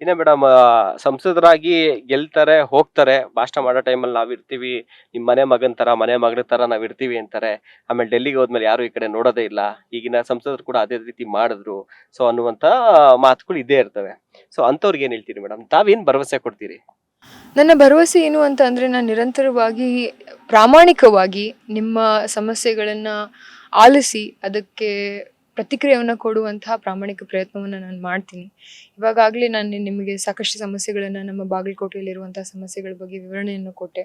ಇನ್ನ ಮೇಡಮ್ ಸಂಸದರಾಗಿ ಗೆಲ್ತಾರೆ, ಹೋಗ್ತಾರೆ. ಭಾಷಣ ಮಾಡೋ ಟೈಮಲ್ಲಿ ನಾವಿರ್ತೀವಿ. ನಿಮ್ ಮನೆ ಮಗನ್ ತರ, ಮನೆ ಮಗಳ ತರ ನಾವಿರ್ತೀವಿ ಅಂತಾರೆ. ಆಮೇಲೆ ಡೆಲ್ಲಿಗೆ ಹೋದ್ಮೇಲೆ ಯಾರು ಈ ಕಡೆ ನೋಡೋದೇ ಇಲ್ಲ. ಈಗಿನ ಸಂಸದರು ಕೂಡ ಅದೇ ರೀತಿ ಮಾಡಿದ್ರು. ಸೊ ಅನ್ನುವಂತ ಮಾತುಗಳು ಇದ್ದೇ ಇರ್ತವೆ. ಸೊ ಅಂಥವ್ರಿಗೆ ಏನ್ ಹೇಳ್ತೀರಿ ಮೇಡಮ್? ತಾವೇನ್ ಭರವಸೆ ಕೊಡ್ತೀರಿ? ನನ್ನ ಭರವಸೆ ಏನು ಅಂತ ಅಂದರೆ ನಾನು ನಿರಂತರವಾಗಿ ಪ್ರಾಮಾಣಿಕವಾಗಿ ನಿಮ್ಮ ಸಮಸ್ಯೆಗಳನ್ನು ಆಲಿಸಿ ಅದಕ್ಕೆ ಪ್ರತಿಕ್ರಿಯೆಯನ್ನು ಕೊಡುವಂತಹ ಪ್ರಾಮಾಣಿಕ ಪ್ರಯತ್ನವನ್ನು ನಾನು ಮಾಡ್ತೀನಿ. ಇವಾಗಲೇ ನಾನು ನಿಮಗೆ ಸಾಕಷ್ಟು ಸಮಸ್ಯೆಗಳನ್ನು ನಮ್ಮ ಬಾಗಲಕೋಟೆಯಲ್ಲಿರುವಂತಹ ಸಮಸ್ಯೆಗಳ ಬಗ್ಗೆ ವಿವರಣೆಯನ್ನು ಕೊಟ್ಟೆ.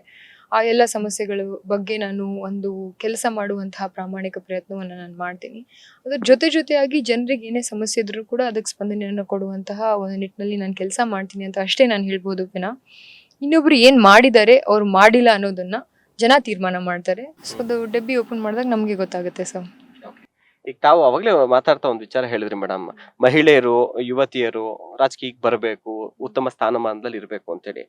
ಆ ಎಲ್ಲ ಸಮಸ್ಯೆಗಳ ಬಗ್ಗೆ ನಾನು ಒಂದು ಕೆಲಸ ಮಾಡುವಂತಹ ಪ್ರಾಮಾಣಿಕ ಪ್ರಯತ್ನವನ್ನು ನಾನು ಮಾಡ್ತೀನಿ. ಅದರ ಜೊತೆಯಾಗಿ ಜನರಿಗೆ ಏನೇ ಸಮಸ್ಯೆ ಇದ್ರೂ ಕೂಡ ಅದಕ್ಕೆ ಸ್ಪಂದನೆಯನ್ನು ಕೊಡುವಂತಹ ಒಂದು ನಿಟ್ಟಿನಲ್ಲಿ ನಾನು ಕೆಲಸ ಮಾಡ್ತೀನಿ ಅಂತ ಅಷ್ಟೇ ನಾನು ಹೇಳ್ಬೋದು ವಿನಃ ಇನ್ನೊಬ್ರು ಏನ್ ಮಾಡಿದ್ದಾರೆ ಅವ್ರು ಮಾಡಿಲ್ಲ ಅನ್ನೋದನ್ನ ಜನ ತೀರ್ಮಾನ ಮಾಡ್ತಾರೆ. ಸೊ ಅದು ಡಬ್ಬಿ ಓಪನ್ ಮಾಡಿದಾಗ ನಮಗೆ ಗೊತ್ತಾಗುತ್ತೆ ಸರ್. ಈಗ ತಾವು ಅವಾಗ್ಲೇ ಮಾತಾಡ್ತಾ ಒಂದು ವಿಚಾರ ಹೇಳಿದ್ರಿ ಮೇಡಮ್. ಮಹಿಳೆಯರು, ಯುವತಿಯರು ರಾಜಕೀಯಕ್ಕೆ ಬರಬೇಕು, ಉತ್ತಮ ಸ್ಥಾನಮಾನದಲ್ಲಿ ಇರಬೇಕು ಅಂತೇಳಿ.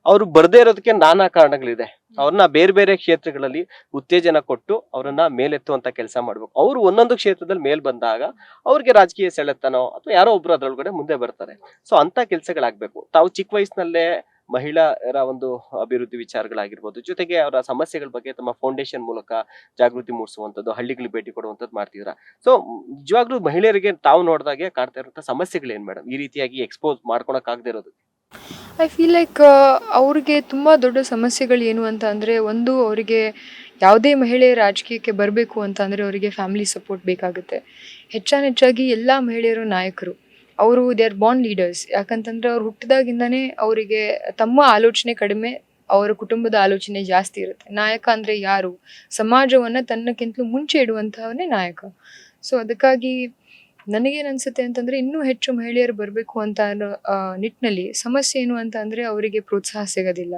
ಅವ್ರು ಬರ್ದೇ ಇರೋದಕ್ಕೆ ನಾನಾ ಕಾರಣಗಳಿದೆ. ಅವ್ರನ್ನ ಬೇರೆ ಬೇರೆ ಕ್ಷೇತ್ರಗಳಲ್ಲಿ ಉತ್ತೇಜನ ಕೊಟ್ಟು ಅವ್ರನ್ನ ಮೇಲೆತ್ತುವಂತ ಕೆಲಸ ಮಾಡ್ಬೇಕು. ಅವ್ರು ಒಂದೊಂದು ಕ್ಷೇತ್ರದಲ್ಲಿ ಮೇಲ್ ಬಂದಾಗ ಅವ್ರಿಗೆ ರಾಜಕೀಯ ಸೆಳೆತನೋ ಅಥವಾ ಯಾರೋ ಒಬ್ರು ಅದ್ರೊಳಗಡೆ ಮುಂದೆ ಬರ್ತಾರೆ. ಸೊ ಅಂತ ಕೆಲ್ಸಗಳಾಗ್ಬೇಕು. ತಾವು ಚಿಕ್ಕ ವಯಸ್ಸಿನಲ್ಲೇ ಮಹಿಳೆಯರ ಒಂದು ಅಭಿವೃದ್ಧಿ ವಿಚಾರಗಳಾಗಿರ್ಬೋದು, ಜೊತೆಗೆ ಅವರ ಸಮಸ್ಯೆಗಳ ಬಗ್ಗೆ ತಮ್ಮ ಫೌಂಡೇಶನ್ ಮೂಲಕ ಜಾಗೃತಿ ಮೂಡಿಸುವಂತದ್ದು, ಹಳ್ಳಿಗಳಿಗೆ ಭೇಟಿ ಕೊಡುವಂತದ್ದು ಮಾಡ್ತಿದ್ರ. ಸೊ ನಿಜವಾಗ್ಲೂ ಮಹಿಳೆಯರಿಗೆ ತಾವು ನೋಡಿದಾಗೆ ಕಾಡ್ತಾ ಇರುವಂತ ಸಮಸ್ಯೆಗಳೇನ್ ಮೇಡಮ್? ಈ ರೀತಿಯಾಗಿ ಎಕ್ಸ್ಪೋಸ್ ಮಾಡ್ಕೊಳಕ್ ಆಗದೆ ಇರೋದು? ಐ ಫೀಲ್ ಲೈಕ್ ಅವ್ರಿಗೆ ತುಂಬ ದೊಡ್ಡ ಸಮಸ್ಯೆಗಳು ಏನು ಅಂತ ಅಂದರೆ, ಒಂದು ಅವರಿಗೆ ಯಾವುದೇ ಮಹಿಳೆ ರಾಜಕೀಯಕ್ಕೆ ಬರಬೇಕು ಅಂತ ಅಂದರೆ ಅವರಿಗೆ ಫ್ಯಾಮಿಲಿ ಸಪೋರ್ಟ್ ಬೇಕಾಗುತ್ತೆ. ಹೆಚ್ಚಾಗಿ ಎಲ್ಲ ಮಹಿಳೆಯರು ನಾಯಕರು. ಅವರು ದೇ ಆರ್ ಬಾರ್ನ್ ಲೀಡರ್ಸ್. ಯಾಕಂತಂದರೆ ಅವ್ರು ಹುಟ್ಟಿದಾಗಿಂದನೇ ಅವರಿಗೆ ತಮ್ಮ ಆಲೋಚನೆ ಕಡಿಮೆ, ಅವರ ಕುಟುಂಬದ ಆಲೋಚನೆ ಜಾಸ್ತಿ ಇರುತ್ತೆ. ನಾಯಕ ಅಂದರೆ ಯಾರು? ಸಮಾಜವನ್ನು ತನ್ನಕ್ಕಿಂತಲೂ ಮುಂಚೆ ಇಡುವಂತಹವನೇ ನಾಯಕ. ಸೊ ಅದಕ್ಕಾಗಿ ನನಗೇನು ಅನ್ಸುತ್ತೆ ಅಂತಂದರೆ ಇನ್ನೂ ಹೆಚ್ಚು ಮಹಿಳೆಯರು ಬರಬೇಕು ಅಂತ ಅನ್ನೋ ನಿಟ್ಟಿನಲ್ಲಿ ಸಮಸ್ಯೆ ಏನು ಅಂತ ಅಂದರೆ ಅವರಿಗೆ ಪ್ರೋತ್ಸಾಹ ಸಿಗೋದಿಲ್ಲ,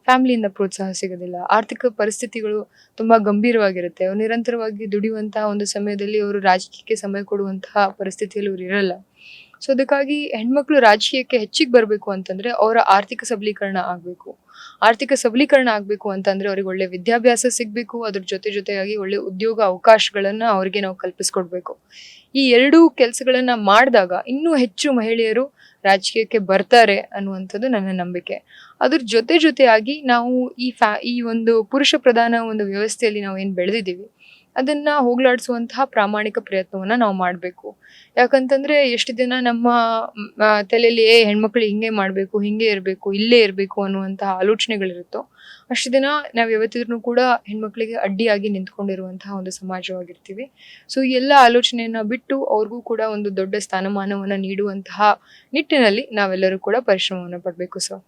ಫ್ಯಾಮಿಲಿಯಿಂದ ಪ್ರೋತ್ಸಾಹ ಸಿಗೋದಿಲ್ಲ, ಆರ್ಥಿಕ ಪರಿಸ್ಥಿತಿಗಳು ತುಂಬ ಗಂಭೀರವಾಗಿರುತ್ತೆ. ಅವ್ರು ನಿರಂತರವಾಗಿ ದುಡಿಯುವಂತಹ ಒಂದು ಸಮಯದಲ್ಲಿ ಅವರು ರಾಜಕೀಯಕ್ಕೆ ಸಮಯ ಕೊಡುವಂತಹ ಪರಿಸ್ಥಿತಿಯಲ್ಲಿ ಅವ್ರು ಇರಲ್ಲ. ಸೊ ಅದಕ್ಕಾಗಿ ಹೆಣ್ಮಕ್ಳು ರಾಜಕೀಯಕ್ಕೆ ಹೆಚ್ಚಿಗೆ ಬರಬೇಕು ಅಂತಂದರೆ ಅವರ ಆರ್ಥಿಕ ಸಬಲೀಕರಣ ಆಗಬೇಕು. ಆರ್ಥಿಕ ಸಬಲೀಕರಣ ಆಗಬೇಕು ಅಂತಂದರೆ ಅವ್ರಿಗೆ ಒಳ್ಳೆ ವಿದ್ಯಾಭ್ಯಾಸ ಸಿಗಬೇಕು. ಅದ್ರ ಜೊತೆಯಾಗಿ ಒಳ್ಳೆ ಉದ್ಯೋಗ ಅವಕಾಶಗಳನ್ನು ಅವ್ರಿಗೆ ನಾವು ಕಲ್ಪಿಸ್ಕೊಡ್ಬೇಕು. ಈ ಎರಡೂ ಕೆಲಸಗಳನ್ನು ಮಾಡಿದಾಗ ಇನ್ನೂ ಹೆಚ್ಚು ಮಹಿಳೆಯರು ರಾಜಕೀಯಕ್ಕೆ ಬರ್ತಾರೆ ಅನ್ನುವಂಥದ್ದು ನನ್ನ ನಂಬಿಕೆ. ಅದ್ರ ಜೊತೆಯಾಗಿ ನಾವು ಈ ಒಂದು ಪುರುಷ ಪ್ರಧಾನ ಒಂದು ವ್ಯವಸ್ಥೆಯಲ್ಲಿ ನಾವು ಏನು ಬೆಳೆದಿದ್ದೀವಿ ಅದನ್ನು ಹೋಗಲಾಡಿಸುವಂತಹ ಪ್ರಾಮಾಣಿಕ ಪ್ರಯತ್ನವನ್ನು ನಾವು ಮಾಡಬೇಕು. ಯಾಕಂತಂದರೆ ಎಷ್ಟು ದಿನ ನಮ್ಮ ತಲೆಯಲ್ಲಿ ಹೆಣ್ಮಕ್ಳು ಹಿಂಗೆ ಮಾಡಬೇಕು, ಹಿಂಗೆ ಇರಬೇಕು, ಇಲ್ಲೇ ಇರಬೇಕು ಅನ್ನುವಂತಹ ಆಲೋಚನೆಗಳಿರುತ್ತೋ ಅಷ್ಟು ದಿನ ನಾವು ಯಾವತ್ತಿದ್ರೂ ಕೂಡ ಹೆಣ್ಮಕ್ಳಿಗೆ ಅಡ್ಡಿಯಾಗಿ ನಿಂತ್ಕೊಂಡಿರುವಂತಹ ಒಂದು ಸಮಾಜವಾಗಿರ್ತೀವಿ. ಸೊ ಈ ಎಲ್ಲ ಆಲೋಚನೆಯನ್ನು ಬಿಟ್ಟು ಅವ್ರಿಗೂ ಕೂಡ ಒಂದು ದೊಡ್ಡ ಸ್ಥಾನಮಾನವನ್ನು ನೀಡುವಂತಹ ನಿಟ್ಟಿನಲ್ಲಿ ನಾವೆಲ್ಲರೂ ಕೂಡ ಪರಿಶ್ರಮವನ್ನು ಪಡಬೇಕು ಸರ್.